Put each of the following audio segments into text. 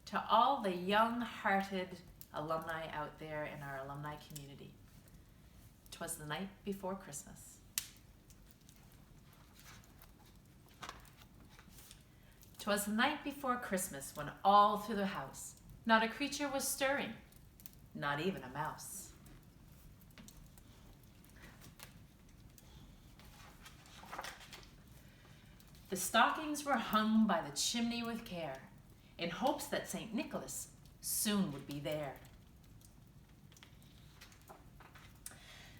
to all the young-hearted alumni out there in our alumni community. 'Twas the night before Christmas. 'Twas the night before Christmas when all through the house not a creature was stirring, not even a mouse. The stockings were hung by the chimney with care, in hopes that St. Nicholas soon would be there.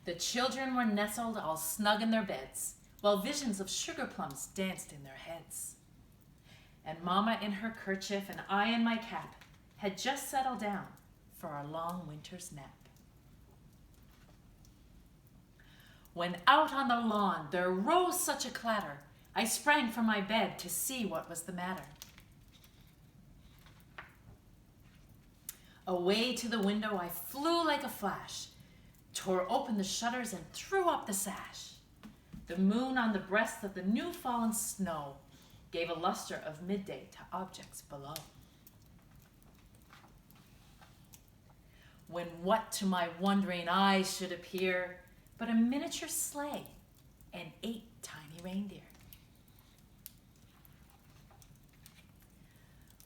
The children were nestled all snug in their beds, while visions of sugar plums danced in their heads. And Mama in her kerchief and I in my cap had just settled down for our long winter's nap. When out on the lawn there rose such a clatter, I sprang from my bed to see what was the matter. Away to the window I flew like a flash, tore open the shutters and threw up the sash. The moon on the breast of the new fallen snow gave a luster of midday to objects below. When what to my wondering eyes should appear but a miniature sleigh and 8 tiny reindeer.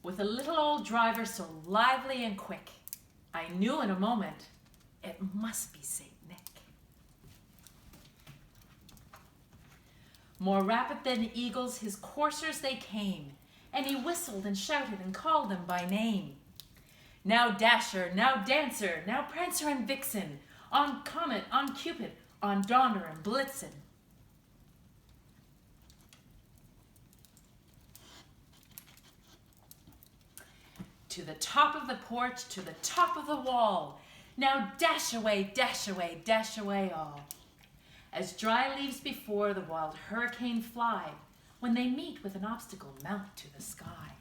With a little old driver so lively and quick, I knew in a moment it must be St. Nick. More rapid than eagles, his coursers they came, and he whistled and shouted and called them by name. Now Dasher, now Dancer, now Prancer and Vixen, on Comet, on Cupid, on Donner and Blitzen. To the top of the porch, to the top of the wall, now dash away, dash away, dash away all. As dry leaves before the wild hurricane fly, when they meet with an obstacle mount to the sky.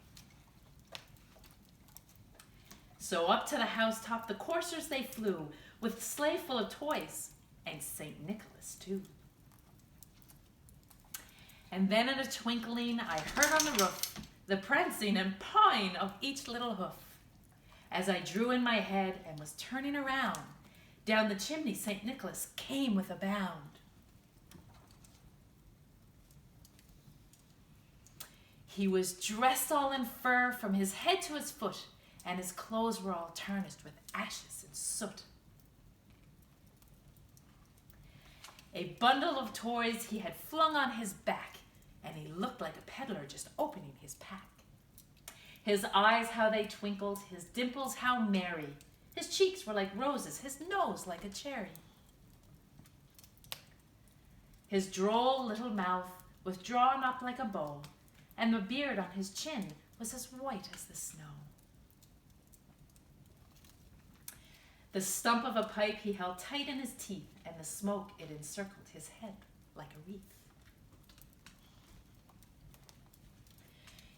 So up to the housetop the coursers they flew, with sleigh full of toys, and St. Nicholas too. And then in a twinkling I heard on the roof the prancing and pawing of each little hoof. As I drew in my head and was turning around, down the chimney St. Nicholas came with a bound. He was dressed all in fur from his head to his foot, and his clothes were all tarnished with ashes and soot. A bundle of toys he had flung on his back, and he looked like a peddler just opening his pack. His eyes how they twinkled, his dimples how merry, his cheeks were like roses, his nose like a cherry. His droll little mouth was drawn up like a bow, and the beard on his chin was as white as the snow. The stump of a pipe he held tight in his teeth, and the smoke it encircled his head like a wreath.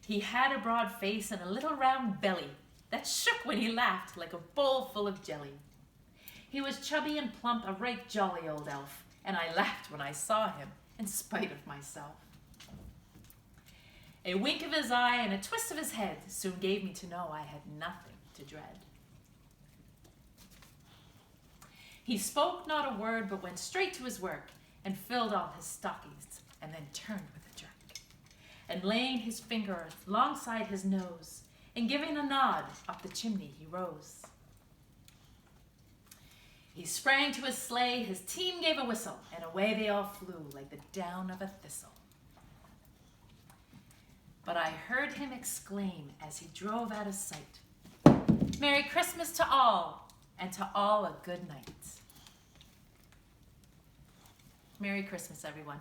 He had a broad face and a little round belly that shook when he laughed like a bowl full of jelly. He was chubby and plump, a right jolly old elf, and I laughed when I saw him, in spite of myself. A wink of his eye and a twist of his head soon gave me to know I had nothing to dread. He spoke not a word, but went straight to his work and filled all his stockings, and then turned with a jerk. And laying his finger alongside his nose, and giving a nod, up the chimney he rose. He sprang to his sleigh, his team gave a whistle, and away they all flew like the down of a thistle. But I heard him exclaim as he drove out of sight, "Merry Christmas to all, and to all a good night." Merry Christmas, everyone.